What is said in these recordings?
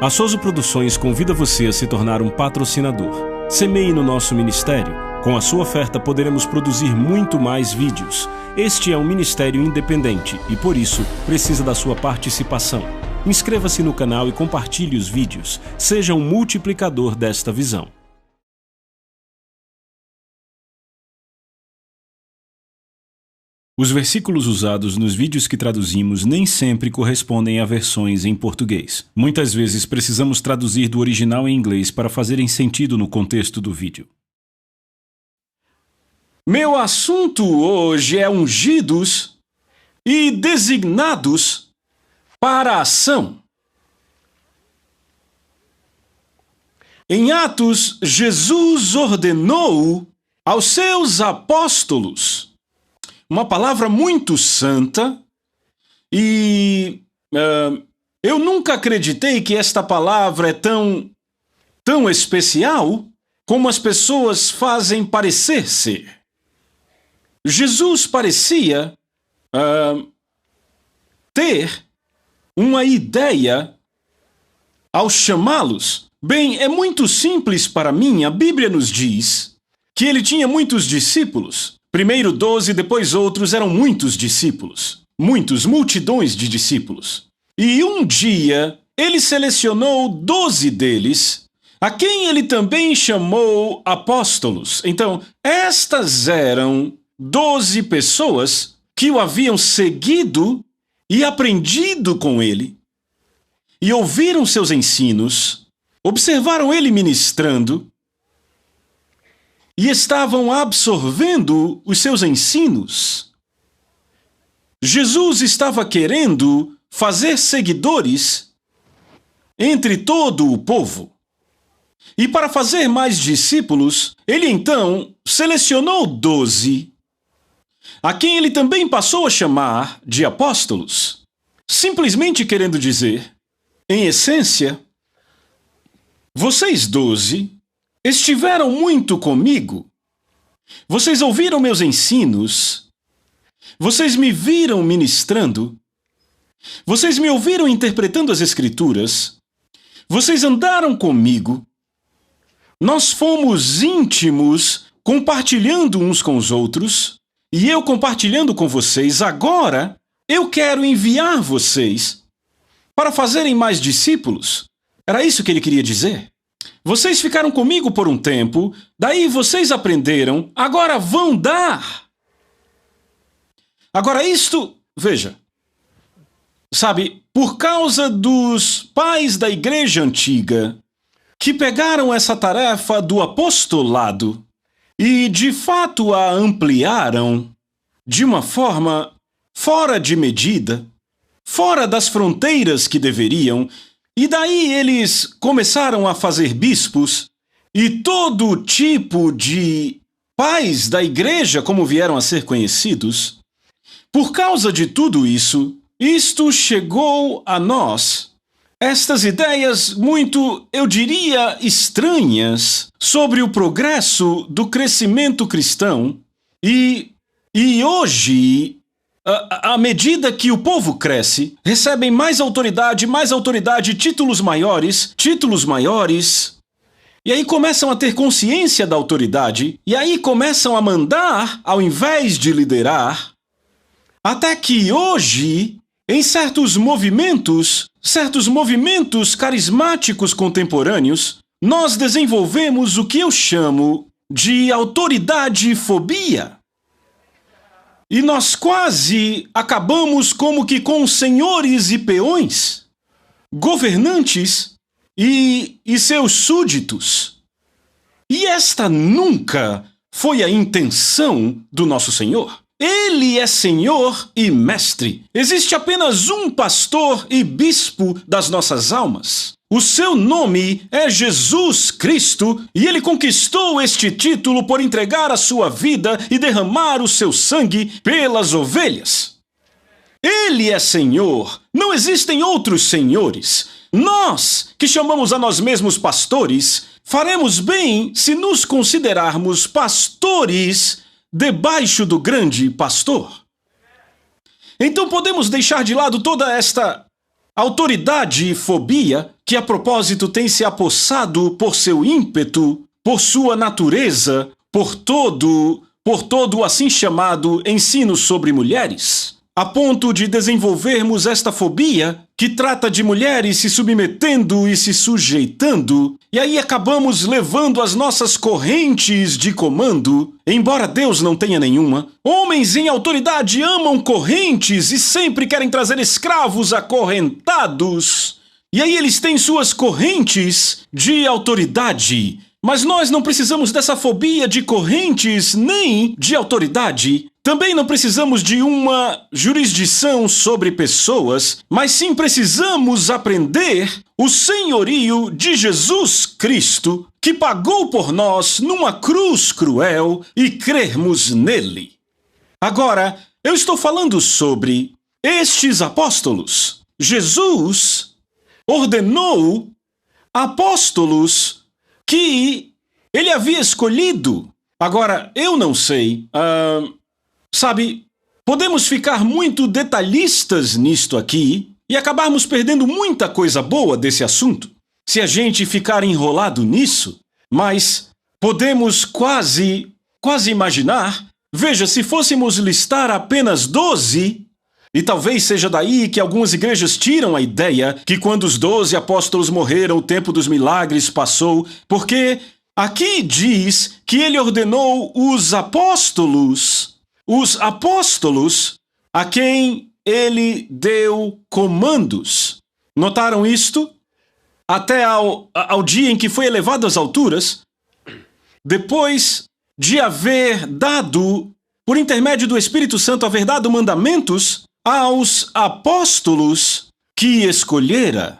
A Soso Produções convida você a se tornar um patrocinador. Semeie no nosso ministério. Com a sua oferta poderemos produzir muito mais vídeos. Este é um ministério independente e, por isso, precisa da sua participação. Inscreva-se no canal e compartilhe os vídeos. Seja um multiplicador desta visão. Os versículos usados nos vídeos que traduzimos nem sempre correspondem a versões em português. Muitas vezes precisamos traduzir do original em inglês para fazerem sentido no contexto do vídeo. Meu assunto hoje é ungidos e designados para a ação. Em Atos, Jesus ordenou aos seus apóstolos uma palavra muito santa e eu nunca acreditei que esta palavra é tão especial como as pessoas fazem parecer ser. Jesus parecia ter uma ideia ao chamá-los. Bem, é muito simples para mim. A Bíblia nos diz que ele tinha muitos discípulos. Primeiro 12, depois outros, eram muitos discípulos. Multidões de discípulos. E um dia, ele selecionou 12 deles, a quem ele também chamou apóstolos. Então, estas eram 12 pessoas que o haviam seguido e aprendido com ele, e ouviram seus ensinos, observaram ele ministrando, e estavam absorvendo os seus ensinos. Jesus estava querendo fazer seguidores entre todo o povo. E para fazer mais discípulos, ele então selecionou 12, a quem ele também passou a chamar de apóstolos, simplesmente querendo dizer, em essência, vocês 12 estiveram muito comigo, vocês ouviram meus ensinos, vocês me viram ministrando, vocês me ouviram interpretando as Escrituras, vocês andaram comigo, nós fomos íntimos, compartilhando uns com os outros, e eu compartilhando com vocês. Agora eu quero enviar vocês para fazerem mais discípulos. Era isso que ele queria dizer. Vocês ficaram comigo por um tempo, daí vocês aprenderam, agora vão dar. Agora veja, sabe, por causa dos pais da igreja antiga, que pegaram essa tarefa do apostolado e de fato a ampliaram de uma forma fora de medida, fora das fronteiras que deveriam. E daí eles começaram a fazer bispos e todo tipo de pais da igreja, como vieram a ser conhecidos. Por causa de tudo isso, isto chegou a nós, estas ideias muito, eu diria, estranhas sobre o progresso do crescimento cristão. E hoje, à medida que o povo cresce, recebem mais autoridade, títulos maiores, e aí começam a ter consciência da autoridade, e aí começam a mandar ao invés de liderar, até que hoje, em certos movimentos carismáticos contemporâneos, nós desenvolvemos o que eu chamo de autoridade-fobia. E nós quase acabamos como que com senhores e peões, governantes e seus súditos. E esta nunca foi a intenção do nosso Senhor. Ele é Senhor e Mestre. Existe apenas um pastor e bispo das nossas almas. O seu nome é Jesus Cristo e ele conquistou este título por entregar a sua vida e derramar o seu sangue pelas ovelhas. Ele é Senhor, não existem outros senhores. Nós, que chamamos a nós mesmos pastores, faremos bem se nos considerarmos pastores debaixo do grande pastor. Então podemos deixar de lado toda esta autoridade e fobia que a propósito tem se apossado por seu ímpeto, por sua natureza, por todo o assim chamado ensino sobre mulheres, a ponto de desenvolvermos esta fobia que trata de mulheres se submetendo e se sujeitando, e aí acabamos levando as nossas correntes de comando, embora Deus não tenha nenhuma. Homens em autoridade amam correntes e sempre querem trazer escravos acorrentados. E aí eles têm suas correntes de autoridade. Mas nós não precisamos dessa fobia de correntes nem de autoridade. Também não precisamos de uma jurisdição sobre pessoas, mas sim precisamos aprender o senhorio de Jesus Cristo, que pagou por nós numa cruz cruel, e crermos nele. Agora, eu estou falando sobre estes apóstolos. Jesus ordenou apóstolos que ele havia escolhido. Agora, eu não sei. Sabe, podemos ficar muito detalhistas nisto aqui e acabarmos perdendo muita coisa boa desse assunto se a gente ficar enrolado nisso, mas podemos quase imaginar. Veja, se fôssemos listar apenas 12, e talvez seja daí que algumas igrejas tiram a ideia que quando os 12 apóstolos morreram, o tempo dos milagres passou, porque aqui diz que ele ordenou os apóstolos a quem ele deu comandos. Notaram isto? Até ao dia em que foi elevado às alturas, depois de haver dado, por intermédio do Espírito Santo, haver dado mandamentos aos apóstolos que escolhera.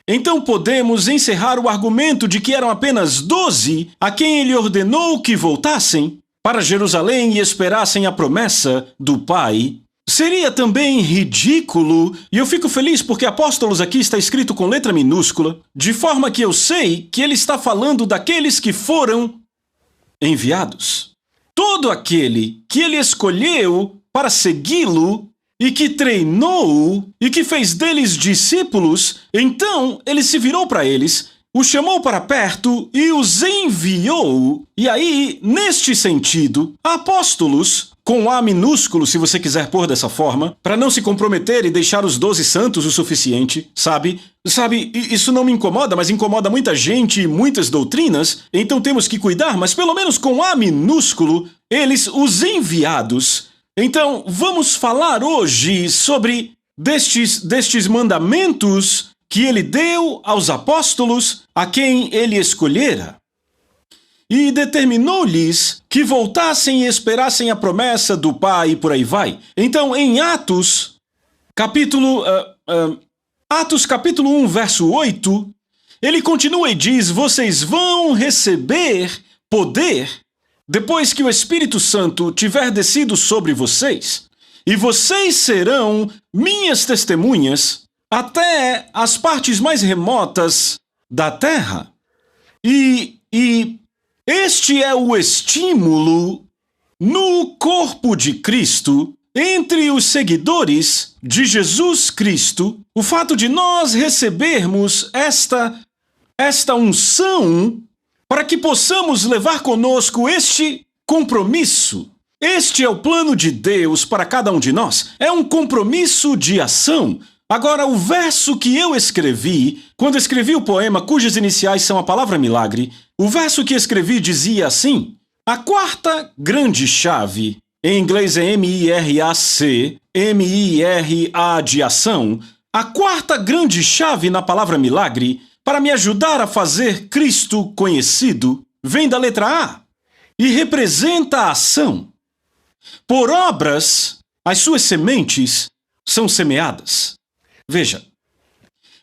Então podemos encerrar o argumento de que eram apenas 12 a quem ele ordenou que voltassem para Jerusalém e esperassem a promessa do Pai. Seria também ridículo, e eu fico feliz porque apóstolos aqui está escrito com letra minúscula, de forma que eu sei que ele está falando daqueles que foram enviados. Todo aquele que ele escolheu para segui-lo e que treinou e que fez deles discípulos, então ele se virou para eles, os chamou para perto e os enviou. E aí, neste sentido, apóstolos, com A minúsculo, se você quiser pôr dessa forma, para não se comprometer e deixar os 12 santos o suficiente, sabe, isso não me incomoda, mas incomoda muita gente e muitas doutrinas, então temos que cuidar, mas pelo menos com A minúsculo, eles, os enviados. Então, vamos falar hoje sobre destes mandamentos que ele deu aos apóstolos a quem ele escolhera. E determinou-lhes que voltassem e esperassem a promessa do Pai e por aí vai. Então, em Atos, capítulo 1, verso 8, ele continua e diz: vocês vão receber poder depois que o Espírito Santo tiver descido sobre vocês, e vocês serão minhas testemunhas até as partes mais remotas da terra. E este é o estímulo no corpo de Cristo, entre os seguidores de Jesus Cristo, o fato de nós recebermos esta unção para que possamos levar conosco este compromisso. Este é o plano de Deus para cada um de nós. É um compromisso de ação. Agora, o verso que eu escrevi, quando escrevi o poema cujas iniciais são a palavra milagre, o verso que escrevi dizia assim: a quarta grande chave, em inglês é M-I-R-A-C, M-I-R-A de ação, a quarta grande chave na palavra milagre, para me ajudar a fazer Cristo conhecido, vem da letra A e representa a ação. Por obras, as suas sementes são semeadas. Veja,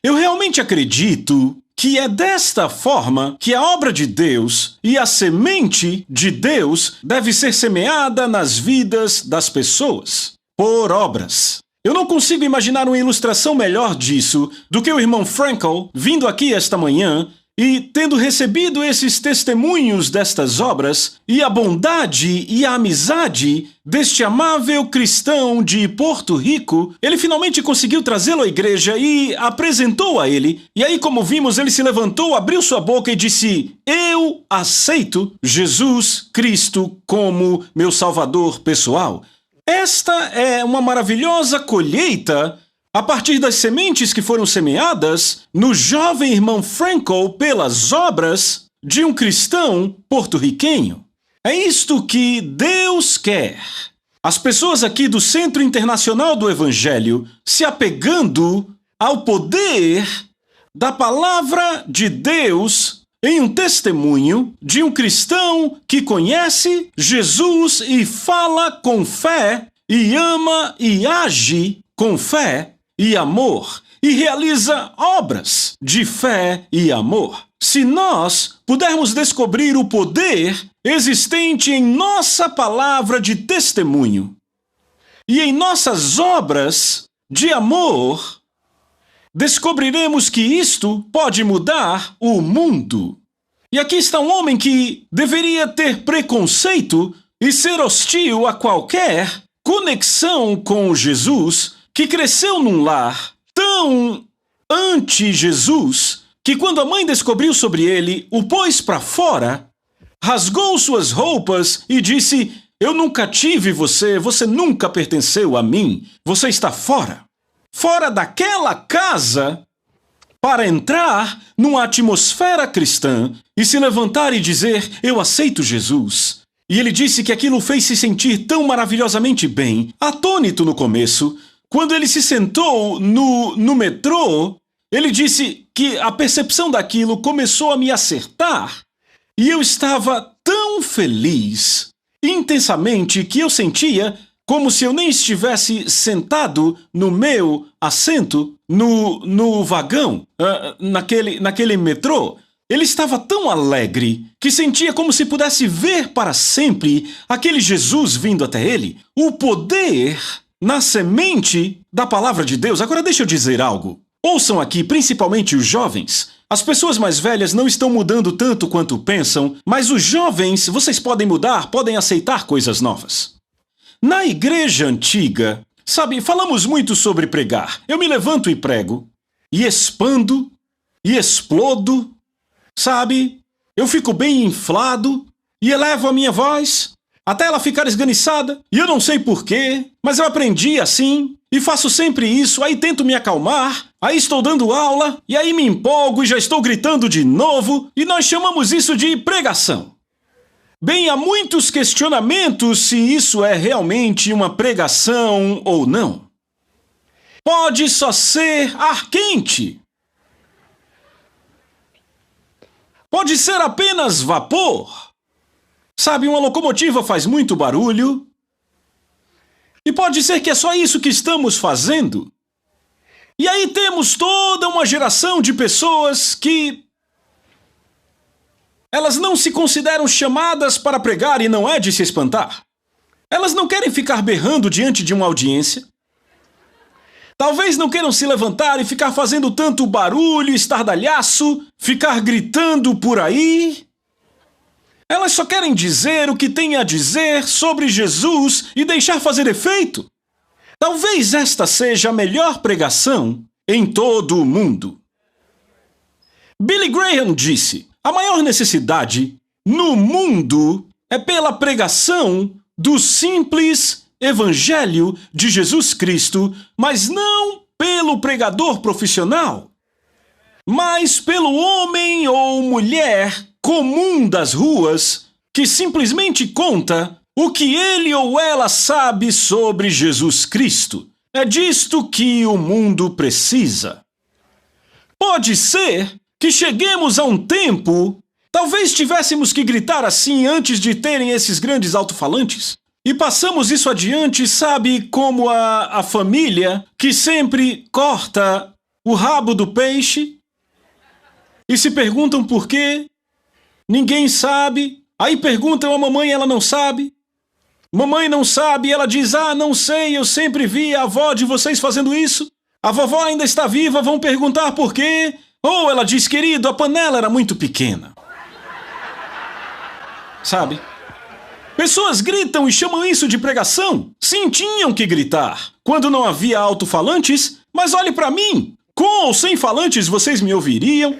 eu realmente acredito que é desta forma que a obra de Deus e a semente de Deus deve ser semeada nas vidas das pessoas, por obras. Eu não consigo imaginar uma ilustração melhor disso do que o irmão Frankel vindo aqui esta manhã E, tendo recebido esses testemunhos destas obras, e a bondade e a amizade deste amável cristão de Porto Rico, ele finalmente conseguiu trazê-lo à igreja e apresentou a ele. E aí, como vimos, ele se levantou, abriu sua boca e disse: eu aceito Jesus Cristo como meu Salvador pessoal. Esta é uma maravilhosa colheita a partir das sementes que foram semeadas no jovem irmão Frankl pelas obras de um cristão porto-riquenho. É isto que Deus quer. As pessoas aqui do Centro Internacional do Evangelho se apegando ao poder da palavra de Deus em um testemunho de um cristão que conhece Jesus e fala com fé e ama e age com fé e amor, e realiza obras de fé e amor. Se nós pudermos descobrir o poder existente em nossa palavra de testemunho e em nossas obras de amor, descobriremos que isto pode mudar o mundo. E aqui está um homem que deveria ter preconceito e ser hostil a qualquer conexão com Jesus, que cresceu num lar tão anti-Jesus que quando a mãe descobriu sobre ele, o pôs para fora, rasgou suas roupas e disse: eu nunca tive você, você nunca pertenceu a mim, você está fora. Fora daquela casa para entrar numa atmosfera cristã e se levantar e dizer: eu aceito Jesus. E ele disse que aquilo fez se sentir tão maravilhosamente bem, atônito no começo. Quando ele se sentou no metrô, ele disse que a percepção daquilo começou a me acertar e eu estava tão feliz, intensamente, que eu sentia como se eu nem estivesse sentado no meu assento no vagão, naquele metrô. Ele estava tão alegre que sentia como se pudesse ver para sempre aquele Jesus vindo até ele. O poder na semente da palavra de Deus. Agora deixa eu dizer algo. Ouçam aqui, principalmente os jovens. As pessoas mais velhas não estão mudando tanto quanto pensam, mas os jovens, vocês podem mudar, podem aceitar coisas novas. Na igreja antiga, sabe, falamos muito sobre pregar. Eu me levanto e prego, e expando, e explodo, sabe? Eu fico bem inflado, e elevo a minha voz até ela ficar esganiçada, e eu não sei porquê, mas eu aprendi assim, e faço sempre isso, aí tento me acalmar, aí estou dando aula, e aí me empolgo e já estou gritando de novo, e nós chamamos isso de pregação. Bem, há muitos questionamentos se isso é realmente uma pregação ou não. Pode só ser ar quente. Pode ser apenas vapor. Sabe, uma locomotiva faz muito barulho. E pode ser que é só isso que estamos fazendo. E aí temos toda uma geração de pessoas que elas não se consideram chamadas para pregar e não é de se espantar. Elas não querem ficar berrando diante de uma audiência. Talvez não queiram se levantar e ficar fazendo tanto barulho, estardalhaço, ficar gritando por aí. Elas só querem dizer o que têm a dizer sobre Jesus e deixar fazer efeito. Talvez esta seja a melhor pregação em todo o mundo. Billy Graham disse: a maior necessidade no mundo é pela pregação do simples Evangelho de Jesus Cristo, mas não pelo pregador profissional, mas pelo homem ou mulher comum das ruas que simplesmente conta o que ele ou ela sabe sobre Jesus Cristo. É disto que o mundo precisa. Pode ser que cheguemos a um tempo, talvez tivéssemos que gritar assim antes de terem esses grandes alto-falantes. E passamos isso adiante, sabe, como a família que sempre corta o rabo do peixe e se perguntam por quê. Ninguém sabe. Aí perguntam a mamãe, ela não sabe. Mamãe não sabe, ela diz: ah, não sei, eu sempre vi a avó de vocês fazendo isso. A vovó ainda está viva, vão perguntar por quê. Ou ela diz, querido, a panela era muito pequena. Sabe? Pessoas gritam e chamam isso de pregação. Sim, tinham que gritar. Quando não havia alto-falantes, mas olhe para mim. Com ou sem falantes vocês me ouviriam?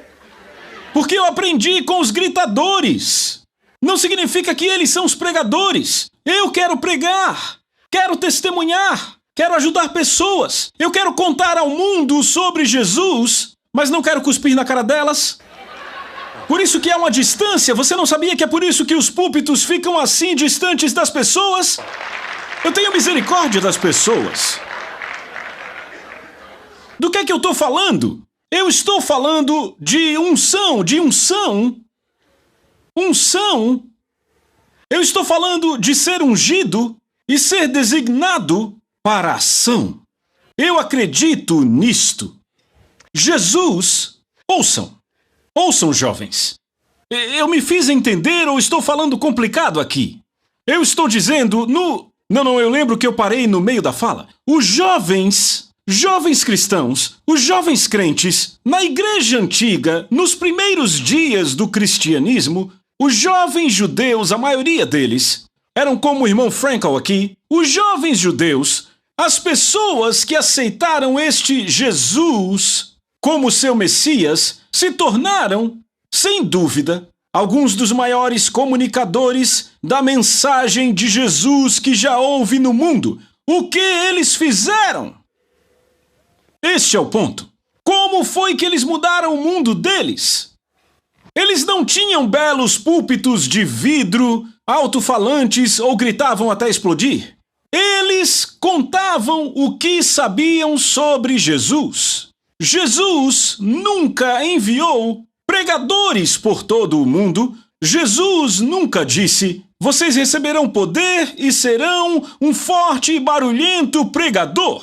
Porque eu aprendi com os gritadores. Não significa que eles são os pregadores. Eu quero pregar. Quero testemunhar. Quero ajudar pessoas. Eu quero contar ao mundo sobre Jesus, mas não quero cuspir na cara delas. Por isso que há uma distância. Você não sabia que é por isso que os púlpitos ficam assim distantes das pessoas? Eu tenho misericórdia das pessoas. Do que é que eu estou falando? Eu estou falando de unção. Unção. Eu estou falando de ser ungido e ser designado para a ação. Eu acredito nisto. Jesus, ouçam jovens. Eu me fiz entender ou estou falando complicado aqui? Eu estou dizendo Não, eu lembro que eu parei no meio da fala. Os jovens cristãos, os jovens crentes, na igreja antiga, nos primeiros dias do cristianismo, os jovens judeus, a maioria deles, eram como o irmão Frankel aqui, os jovens judeus, as pessoas que aceitaram este Jesus como seu Messias, se tornaram, sem dúvida, alguns dos maiores comunicadores da mensagem de Jesus que já houve no mundo. O que eles fizeram? Este é o ponto. Como foi que eles mudaram o mundo deles? Eles não tinham belos púlpitos de vidro, alto-falantes ou gritavam até explodir. Eles contavam o que sabiam sobre Jesus. Jesus nunca enviou pregadores por todo o mundo. Jesus nunca disse, vocês receberão poder e serão um forte e barulhento pregador.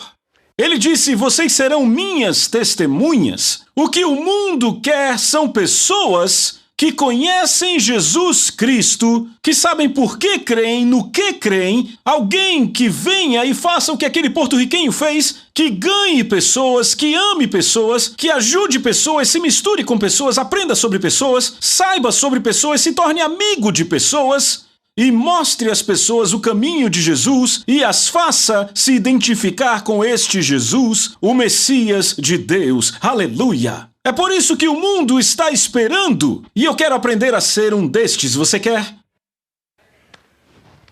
Ele disse, vocês serão minhas testemunhas. O que o mundo quer são pessoas que conhecem Jesus Cristo, que sabem por que creem, no que creem, alguém que venha e faça o que aquele porto-riquenho fez, que ganhe pessoas, que ame pessoas, que ajude pessoas, se misture com pessoas, aprenda sobre pessoas, saiba sobre pessoas, se torne amigo de pessoas e mostre às pessoas o caminho de Jesus e as faça se identificar com este Jesus, o Messias de Deus. Aleluia! É por isso que o mundo está esperando, e eu quero aprender a ser um destes. Você quer?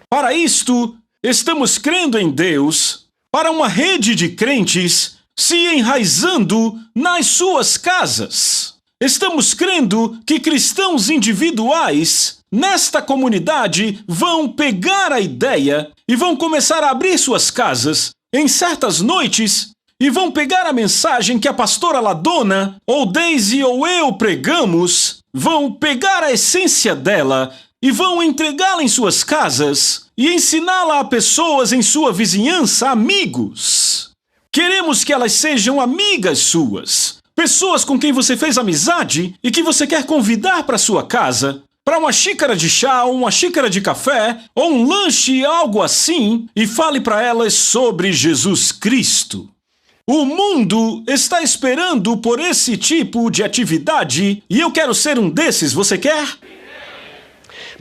Para isto, estamos crendo em Deus, para uma rede de crentes se enraizando nas suas casas. Estamos crendo que cristãos individuais nesta comunidade vão pegar a ideia e vão começar a abrir suas casas em certas noites e vão pegar a mensagem que a pastora Ladona, ou Daisy ou eu pregamos, vão pegar a essência dela e vão entregá-la em suas casas e ensiná-la a pessoas em sua vizinhança, amigos. Queremos que elas sejam amigas suas, pessoas com quem você fez amizade e que você quer convidar para sua casa, para uma xícara de chá, ou uma xícara de café, ou um lanche, algo assim, e fale para elas sobre Jesus Cristo. O mundo está esperando por esse tipo de atividade e eu quero ser um desses, você quer?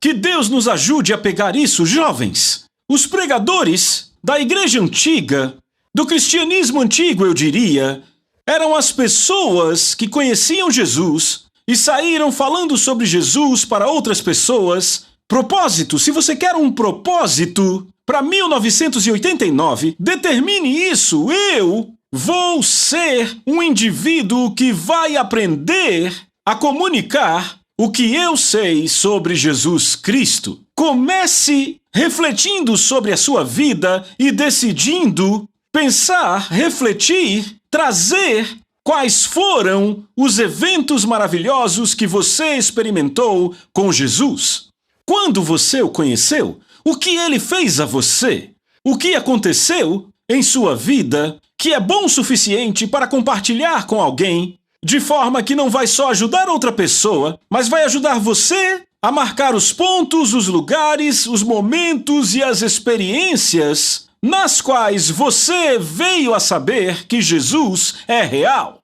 Que Deus nos ajude a pegar isso, jovens. Os pregadores da igreja antiga, do cristianismo antigo, eu diria, eram as pessoas que conheciam Jesus e saíram falando sobre Jesus para outras pessoas. Propósito, se você quer um propósito para 1989, determine isso. Eu vou ser um indivíduo que vai aprender a comunicar o que eu sei sobre Jesus Cristo. Comece refletindo sobre a sua vida e decidindo pensar, refletir, trazer quais foram os eventos maravilhosos que você experimentou com Jesus. Quando você o conheceu, o que ele fez a você? O que aconteceu em sua vida que é bom o suficiente para compartilhar com alguém, de forma que não vai só ajudar outra pessoa, mas vai ajudar você a marcar os pontos, os lugares, os momentos e as experiências nas quais você veio a saber que Jesus é real.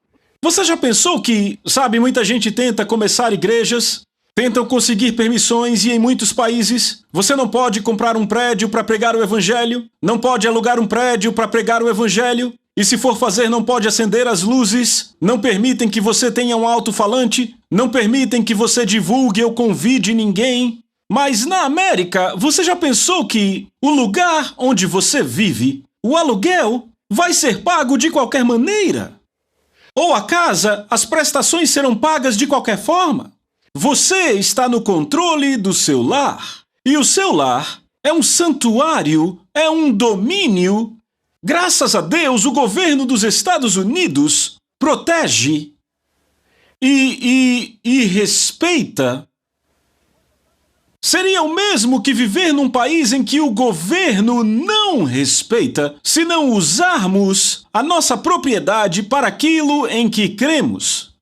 Você já pensou que, sabe, muita gente tenta começar igrejas, tentam conseguir permissões e em muitos países você não pode comprar um prédio para pregar o evangelho, não pode alugar um prédio para pregar o evangelho, e se for fazer não pode acender as luzes, não permitem que você tenha um alto-falante, não permitem que você divulgue ou convide ninguém. Mas na América, você já pensou que o lugar onde você vive, o aluguel, vai ser pago de qualquer maneira? Ou a casa, as prestações serão pagas de qualquer forma? Você está no controle do seu lar. E o seu lar é um santuário, é um domínio. Graças a Deus, o governo dos Estados Unidos protege e respeita. Seria o mesmo que viver num país em que o governo não respeita se não usarmos a nossa propriedade para aquilo em que cremos.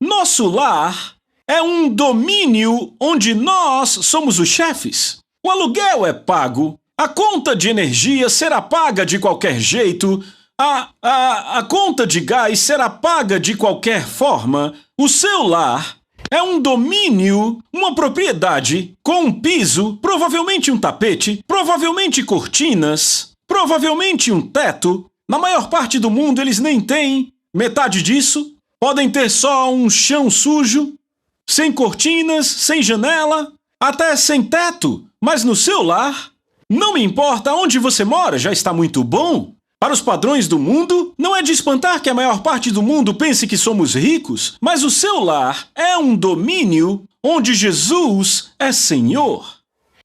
Nosso lar é um domínio onde nós somos os chefes. O aluguel é pago, a conta de energia será paga de qualquer jeito, a conta de gás será paga de qualquer forma. O seu lar é um domínio, uma propriedade, com um piso, provavelmente um tapete, provavelmente cortinas, provavelmente um teto. Na maior parte do mundo eles nem têm metade disso. Podem ter só um chão sujo, sem cortinas, sem janela, até sem teto. Mas no seu lar, não me importa onde você mora, já está muito bom. Para os padrões do mundo, não é de espantar que a maior parte do mundo pense que somos ricos, mas o seu lar é um domínio onde Jesus é Senhor.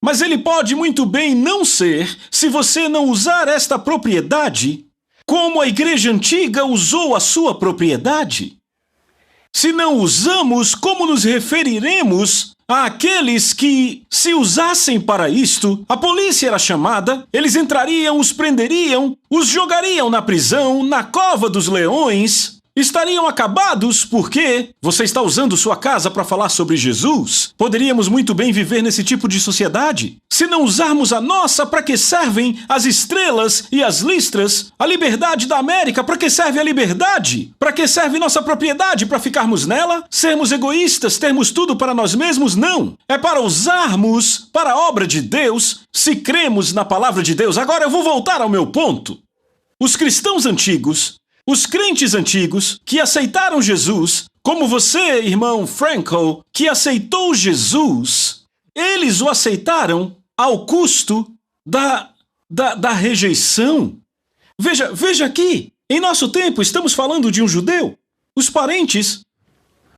Mas ele pode muito bem não ser se você não usar esta propriedade como a igreja antiga usou a sua propriedade. Se não usamos, como nos referiremos àqueles que, se usassem para isto, a polícia era chamada, eles entrariam, os prenderiam, os jogariam na prisão, na cova dos leões, estariam acabados porque você está usando sua casa para falar sobre Jesus? Poderíamos muito bem viver nesse tipo de sociedade. Se não usarmos a nossa, para que servem as estrelas e as listras? A liberdade da América, para que serve a liberdade? Para que serve nossa propriedade? Para ficarmos nela? Sermos egoístas, termos tudo para nós mesmos? Não. É para usarmos para a obra de Deus, se cremos na palavra de Deus. Agora eu vou voltar ao meu ponto. Os cristãos antigos, os crentes antigos que aceitaram Jesus, como você, irmão Frankel, que aceitou Jesus, eles o aceitaram ao custo da rejeição. Veja aqui, em nosso tempo estamos falando de um judeu. Os parentes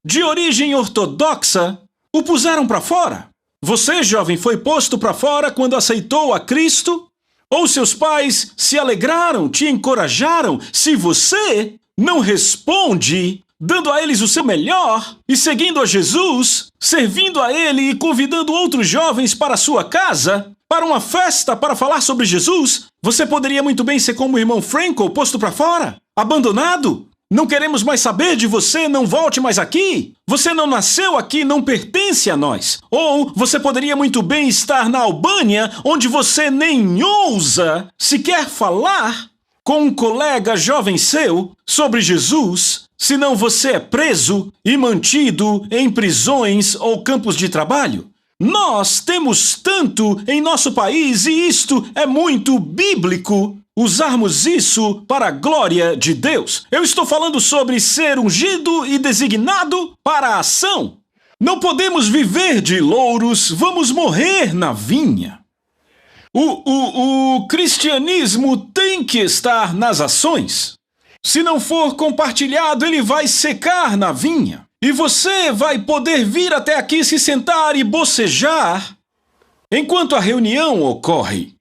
de origem ortodoxa o puseram para fora. Você, jovem, foi posto para fora quando aceitou a Cristo? Ou seus pais se alegraram, te encorajaram? Se você não responde, dando a eles o seu melhor e seguindo a Jesus, servindo a Ele e convidando outros jovens para a sua casa, para uma festa para falar sobre Jesus, você poderia muito bem ser como o irmão Frankel, posto para fora, abandonado. Não queremos mais saber de você, não volte mais aqui. Você não nasceu aqui, não pertence a nós. Ou você poderia muito bem estar na Albânia, onde você nem ousa sequer falar com um colega jovem seu sobre Jesus, senão você é preso e mantido em prisões ou campos de trabalho. Nós temos tanto em nosso país e isto é muito bíblico. Usarmos isso para a glória de Deus. Eu estou falando sobre ser ungido e designado para a ação. Não podemos viver de louros, vamos morrer na vinha. O cristianismo tem que estar nas ações. Se não for compartilhado, ele vai secar na vinha. E você vai poder vir até aqui se sentar e bocejar enquanto a reunião ocorre.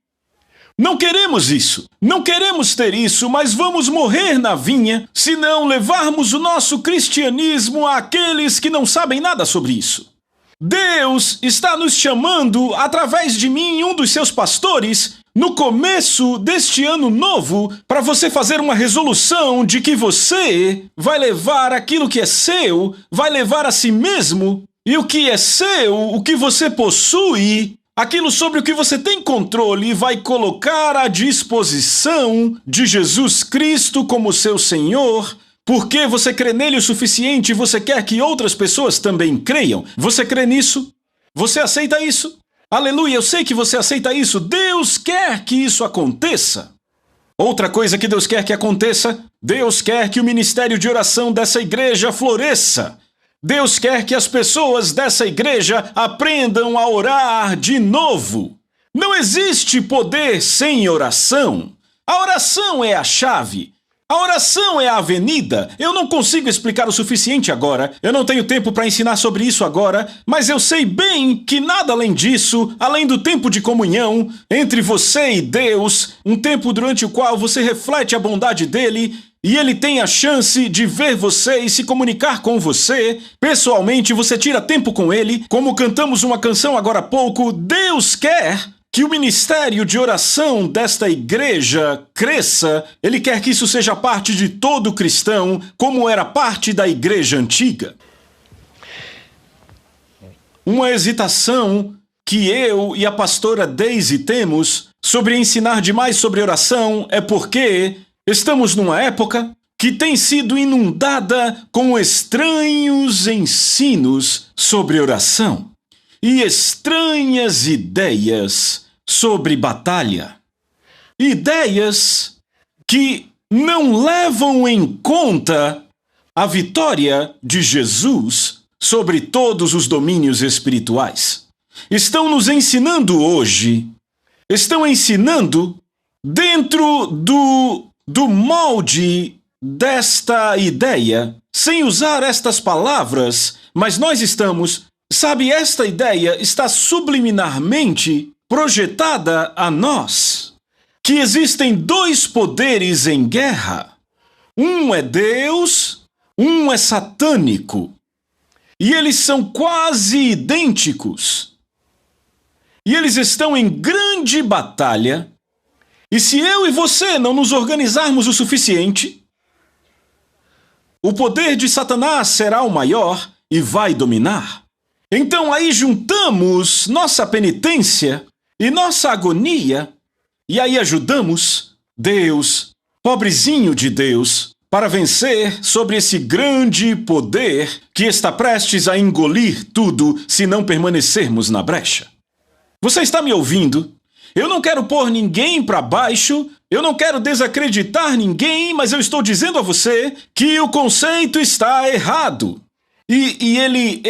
Não queremos isso, não queremos ter isso, mas vamos morrer na vinha se não levarmos o nosso cristianismo àqueles que não sabem nada sobre isso. Deus está nos chamando, através de mim, um dos seus pastores, no começo deste ano novo, para você fazer uma resolução de que você vai levar aquilo que é seu, vai levar a si mesmo, e o que é seu, o que você possui, aquilo sobre o que você tem controle, vai colocar à disposição de Jesus Cristo como seu Senhor, Porque você crê nele o suficiente e você quer que outras pessoas também creiam. Você crê nisso? Você aceita isso? Aleluia, eu sei que você aceita isso. Deus quer que isso aconteça. Outra coisa que Deus quer que aconteça, Deus quer que o ministério de oração dessa igreja floresça. Deus quer que as pessoas dessa igreja aprendam a orar de novo. Não existe poder sem oração. A oração é a chave. A oração é a avenida. Eu não consigo explicar o suficiente agora. Eu não tenho tempo para ensinar sobre isso agora, mas eu sei bem que nada além disso, além do tempo de comunhão entre você e Deus, um tempo durante o qual você reflete a bondade dele e ele tem a chance de ver você e se comunicar com você. Pessoalmente, você tira tempo com ele, como cantamos uma canção agora há pouco. Deus quer que o ministério de oração desta igreja cresça. Ele quer que isso seja parte de todo cristão, como era parte da igreja antiga. Uma hesitação que eu e a pastora Daisy temos sobre ensinar demais sobre oração é porque estamos numa época que tem sido inundada com estranhos ensinos sobre oração e estranhas ideias sobre batalha. Ideias que não levam em conta a vitória de Jesus sobre todos os domínios espirituais. Estão nos ensinando hoje, estão ensinando dentro do molde desta ideia, sem usar estas palavras, mas nós estamos, sabe, esta ideia está subliminarmente projetada a nós, que existem dois poderes em guerra. Um é Deus, um é satânico. E eles são quase idênticos. E eles estão em grande batalha. E se eu e você não nos organizarmos o suficiente, o poder de Satanás será o maior e vai dominar. Então aí juntamos nossa penitência e nossa agonia, e aí ajudamos Deus, pobrezinho de Deus, para vencer sobre esse grande poder que está prestes a engolir tudo se não permanecermos na brecha. Você está me ouvindo? Eu não quero pôr ninguém para baixo, eu não quero desacreditar ninguém, mas eu estou dizendo a você que o conceito está errado. E ele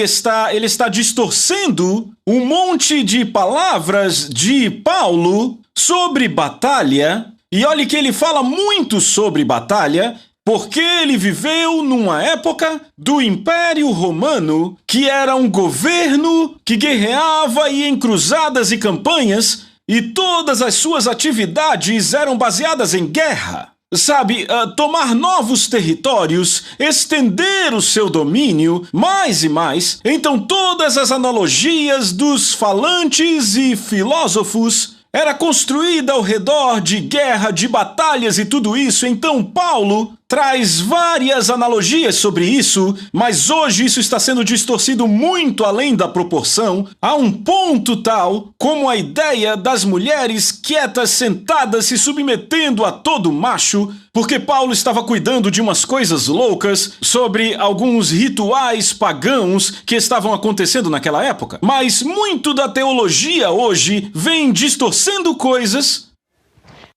está distorcendo um monte de palavras de Paulo sobre batalha. E olhe que ele fala muito sobre batalha, porque ele viveu numa época do Império Romano, que era um governo que guerreava e em cruzadas e campanhas, e todas as suas atividades eram baseadas em guerra. Sabe, tomar novos territórios, estender o seu domínio, mais e mais. Então todas as analogias dos falantes e filósofos era construída ao redor de guerra, de batalhas e tudo isso. Então Paulo traz várias analogias sobre isso, mas hoje isso está sendo distorcido muito além da proporção, a um ponto tal como a ideia das mulheres quietas, sentadas, se submetendo a todo macho, porque Paulo estava cuidando de umas coisas loucas sobre alguns rituais pagãos que estavam acontecendo naquela época. Mas muito da teologia hoje vem distorcendo coisas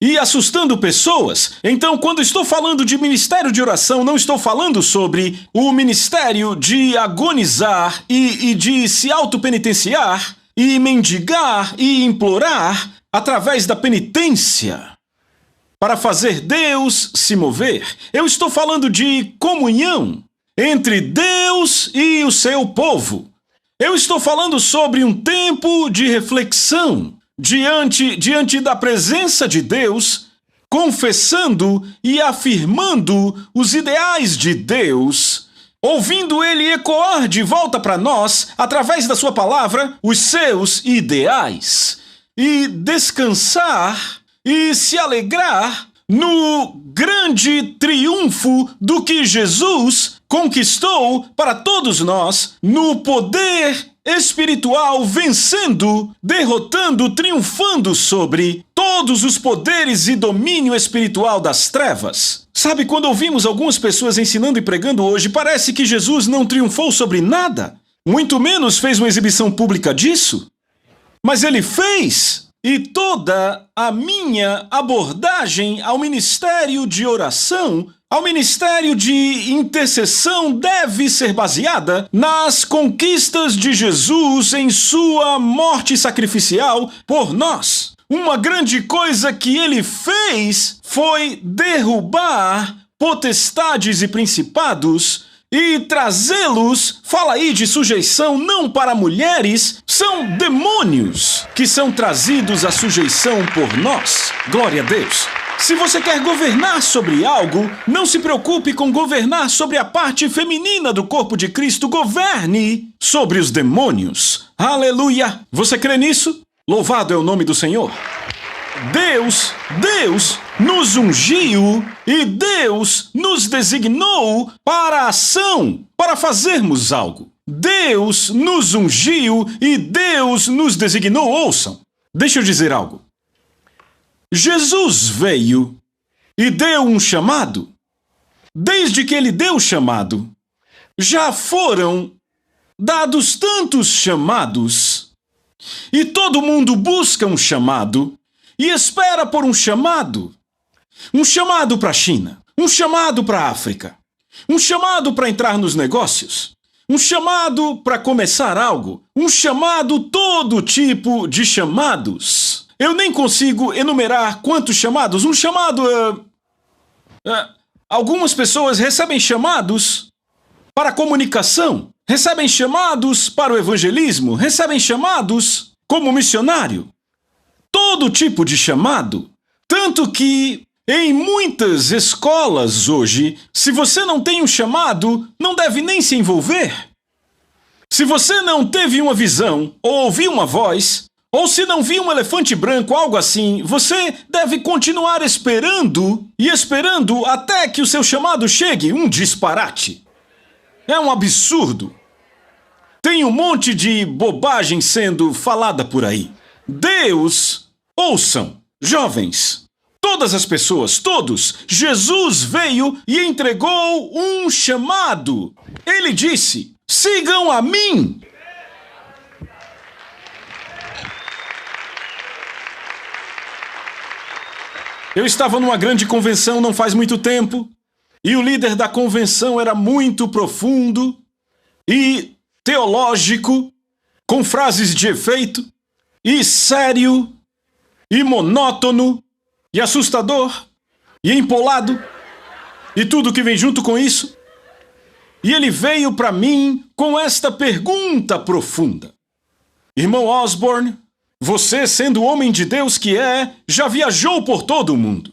e assustando pessoas. Então, quando estou falando de ministério de oração, não estou falando sobre o ministério de agonizar e de se autopenitenciar e mendigar e implorar através da penitência para fazer Deus se mover. Eu estou falando de comunhão entre Deus e o seu povo. Eu estou falando sobre um tempo de reflexão diante da presença de Deus, confessando e afirmando os ideais de Deus, ouvindo ele ecoar de volta para nós, através da sua palavra, os seus ideais, e descansar e se alegrar no grande triunfo do que Jesus conquistou para todos nós, no poder espiritual, vencendo, derrotando, triunfando sobre todos os poderes e domínio espiritual das trevas. Sabe, quando ouvimos algumas pessoas ensinando e pregando hoje, parece que Jesus não triunfou sobre nada, muito menos fez uma exibição pública disso. Mas ele fez, e toda a minha abordagem ao ministério de oração, ao ministério de intercessão, deve ser baseada nas conquistas de Jesus em sua morte sacrificial por nós. Uma grande coisa que ele fez foi derrubar potestades e principados e trazê-los, fala aí de sujeição não para mulheres, são demônios que são trazidos à sujeição por nós. Glória a Deus. Se você quer governar sobre algo, não se preocupe com governar sobre a parte feminina do corpo de Cristo. Governe sobre os demônios. Aleluia! Você crê nisso? Louvado é o nome do Senhor. Deus nos ungiu e Deus nos designou para a ação, para fazermos algo. Deus nos ungiu e Deus nos designou. Ouçam, deixa eu dizer algo. Jesus veio e deu um chamado. Desde que ele deu o chamado, já foram dados tantos chamados. E todo mundo busca um chamado e espera por um chamado. Um chamado para a China, um chamado para a África, um chamado para entrar nos negócios, um chamado para começar algo, um chamado, todo tipo de chamados. Eu nem consigo enumerar quantos chamados. Um chamado... algumas pessoas recebem chamados para a comunicação, recebem chamados para o evangelismo, recebem chamados como missionário. Todo tipo de chamado. Tanto que em muitas escolas hoje, se você não tem um chamado, não deve nem se envolver. Se você não teve uma visão, ou ouviu uma voz, ou se não viu um elefante branco, algo assim, você deve continuar esperando e esperando até que o seu chamado chegue. Um disparate. É um absurdo. Tem um monte de bobagem sendo falada por aí. Deus, ouçam, jovens, todas as pessoas, todos, Jesus veio e entregou um chamado. Ele disse, sigam a mim. Eu estava numa grande convenção não faz muito tempo, e o líder da convenção era muito profundo e teológico, com frases de efeito, e sério, e monótono, e assustador, e empolado, e tudo que vem junto com isso. E ele veio para mim com esta pergunta profunda. Irmão Osborne, você, sendo o homem de Deus que é, já viajou por todo o mundo.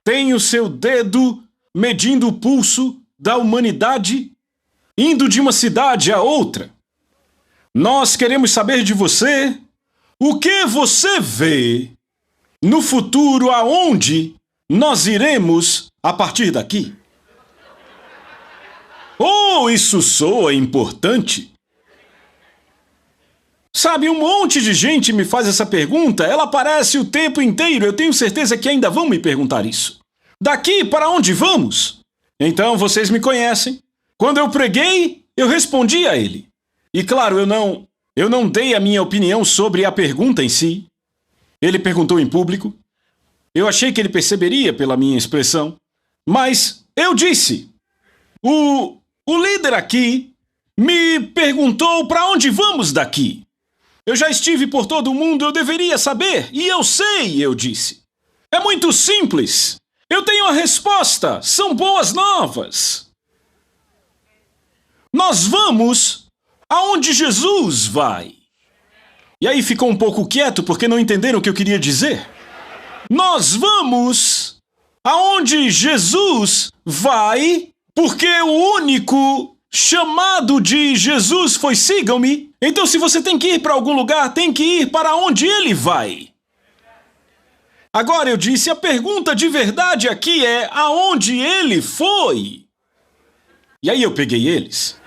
Tem o seu dedo medindo o pulso da humanidade, indo de uma cidade a outra. Nós queremos saber de você o que você vê no futuro, aonde nós iremos a partir daqui. Oh, isso soa importante. Sabe, um monte de gente me faz essa pergunta, ela aparece o tempo inteiro, eu tenho certeza que ainda vão me perguntar isso. Daqui para onde vamos? Então, vocês me conhecem. Quando eu preguei, eu respondi a ele. E claro, eu não dei a minha opinião sobre a pergunta em si. Ele perguntou em público. Eu achei que ele perceberia pela minha expressão. Mas eu disse, o líder aqui me perguntou para onde vamos daqui. Eu já estive por todo o mundo, eu deveria saber. E eu sei, eu disse. É muito simples. Eu tenho a resposta. São boas novas. Nós vamos aonde Jesus vai. E aí ficou um pouco quieto porque não entenderam o que eu queria dizer. Nós vamos aonde Jesus vai, porque o único chamado de Jesus foi sigam-me. Então se você tem que ir para algum lugar, tem que ir para onde ele vai. Agora eu disse, a pergunta de verdade aqui é aonde ele foi. E aí eu peguei eles.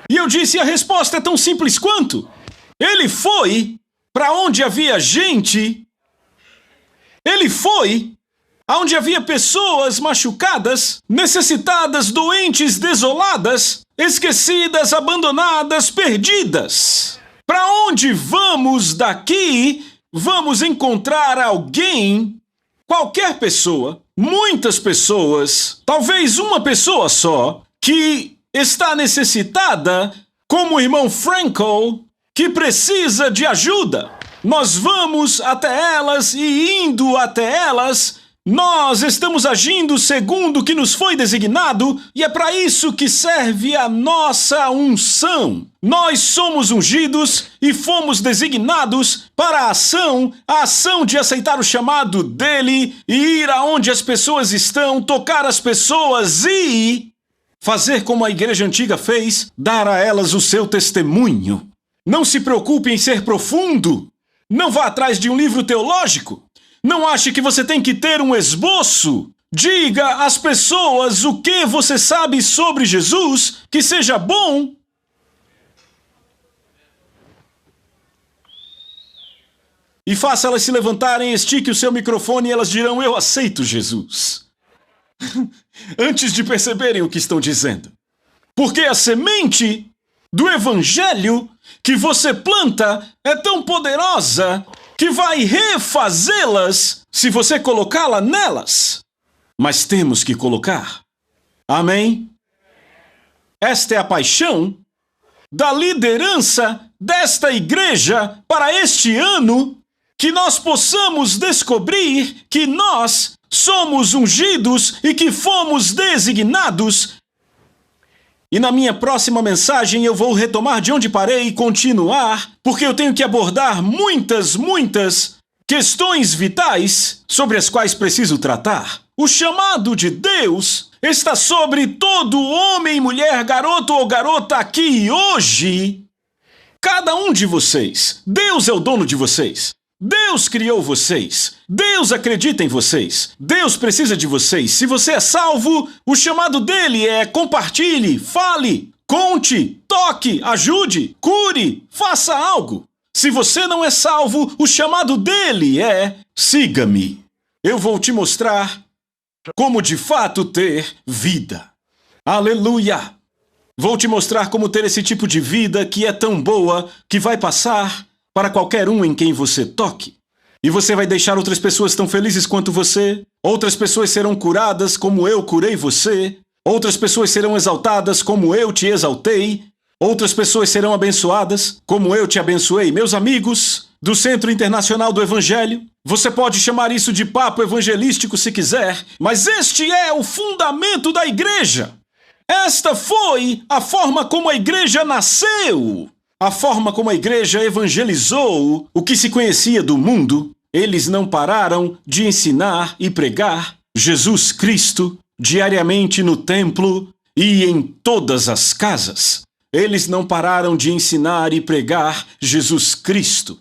E eu disse, a resposta é tão simples quanto. Ele foi para onde havia gente Ele foi aonde havia pessoas machucadas, necessitadas, doentes, desoladas, esquecidas, abandonadas, perdidas. Para onde vamos daqui? Vamos encontrar alguém, qualquer pessoa, muitas pessoas, talvez uma pessoa só, que está necessitada, como o irmão Frankel, que precisa de ajuda. Nós vamos até elas e indo até elas, nós estamos agindo segundo o que nos foi designado e é para isso que serve a nossa unção. Nós somos ungidos e fomos designados para a ação de aceitar o chamado dele e ir aonde as pessoas estão, tocar as pessoas e fazer como a igreja antiga fez, dar a elas o seu testemunho. Não se preocupe em ser profundo. Não vá atrás de um livro teológico. Não ache que você tem que ter um esboço. Diga às pessoas o que você sabe sobre Jesus, que seja bom. E faça elas se levantarem, estique o seu microfone e elas dirão, eu aceito Jesus. Antes de perceberem o que estão dizendo. Porque a semente do evangelho que você planta é tão poderosa que vai refazê-las se você colocá-la nelas. Mas temos que colocar. Amém? Esta é a paixão da liderança desta igreja para este ano, que nós possamos descobrir que nós somos ungidos e que fomos designados. E na minha próxima mensagem eu vou retomar de onde parei e continuar, porque eu tenho que abordar muitas questões vitais sobre as quais preciso tratar. O chamado de Deus está sobre todo homem, mulher, garoto ou garota aqui hoje. Cada um de vocês. Deus é o dono de vocês. Deus criou vocês. Deus acredita em vocês. Deus precisa de vocês. Se você é salvo, o chamado dele é compartilhe, fale, conte, toque, ajude, cure, faça algo. Se você não é salvo, o chamado dele é siga-me. Eu vou te mostrar como de fato ter vida. Aleluia! Vou te mostrar como ter esse tipo de vida que é tão boa que vai passar para qualquer um em quem você toque. E você vai deixar outras pessoas tão felizes quanto você. Outras pessoas serão curadas como eu curei você. Outras pessoas serão exaltadas como eu te exaltei. Outras pessoas serão abençoadas como eu te abençoei. Meus amigos do Centro Internacional do Evangelho, você pode chamar isso de papo evangelístico se quiser, mas este é o fundamento da igreja. Esta foi a forma como a igreja nasceu. A forma como a igreja evangelizou o que se conhecia do mundo. Eles não pararam de ensinar e pregar Jesus Cristo diariamente no templo e em todas as casas. Eles não pararam de ensinar e pregar Jesus Cristo.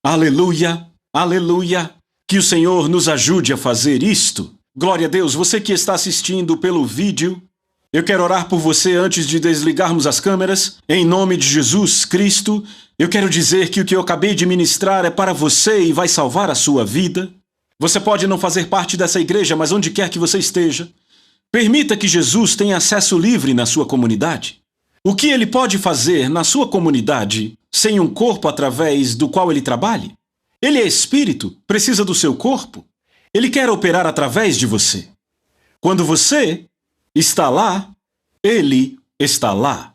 Aleluia, aleluia. Que o Senhor nos ajude a fazer isto. Glória a Deus, você que está assistindo pelo vídeo, eu quero orar por você antes de desligarmos as câmeras. Em nome de Jesus Cristo, eu quero dizer que o que eu acabei de ministrar é para você e vai salvar a sua vida. Você pode não fazer parte dessa igreja, mas onde quer que você esteja, permita que Jesus tenha acesso livre na sua comunidade. O que ele pode fazer na sua comunidade sem um corpo através do qual ele trabalhe? Ele é espírito, precisa do seu corpo. Ele quer operar através de você. Quando você está lá, ele está lá.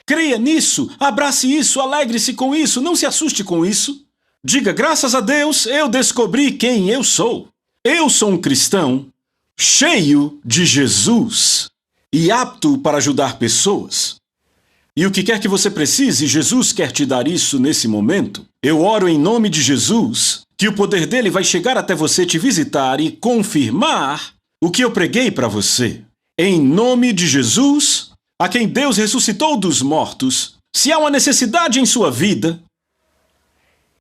Creia nisso, abrace isso, alegre-se com isso, não se assuste com isso. Diga, graças a Deus, eu descobri quem eu sou. Eu sou um cristão cheio de Jesus e apto para ajudar pessoas. E o que quer que você precise, Jesus quer te dar isso nesse momento. Eu oro em nome de Jesus, que o poder dele vai chegar até você, te visitar e confirmar o que eu preguei para você. Em nome de Jesus, a quem Deus ressuscitou dos mortos, se há uma necessidade em sua vida,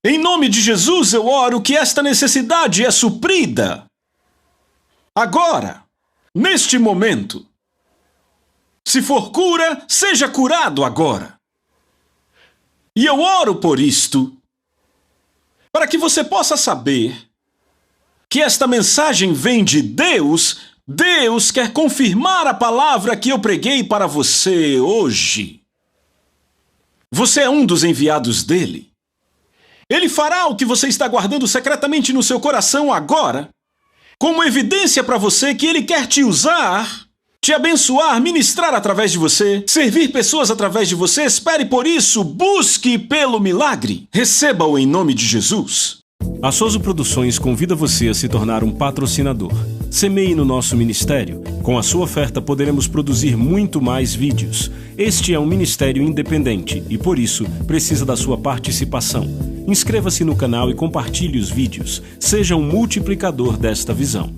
em nome de Jesus eu oro que esta necessidade é suprida. Agora, neste momento. Se for cura, seja curado agora. E eu oro por isto, para que você possa saber que esta mensagem vem de Deus, Deus quer confirmar a palavra que eu preguei para você hoje. Você é um dos enviados dele. Ele fará o que você está guardando secretamente no seu coração agora, como evidência para você que ele quer te usar, te abençoar, ministrar através de você, servir pessoas através de você. Espere por isso, busque pelo milagre. Receba-o em nome de Jesus. A Soso Produções convida você a se tornar um patrocinador. Semeie no nosso ministério. Com a sua oferta poderemos produzir muito mais vídeos. Este é um ministério independente e, por isso, precisa da sua participação. Inscreva-se no canal e compartilhe os vídeos. Seja um multiplicador desta visão.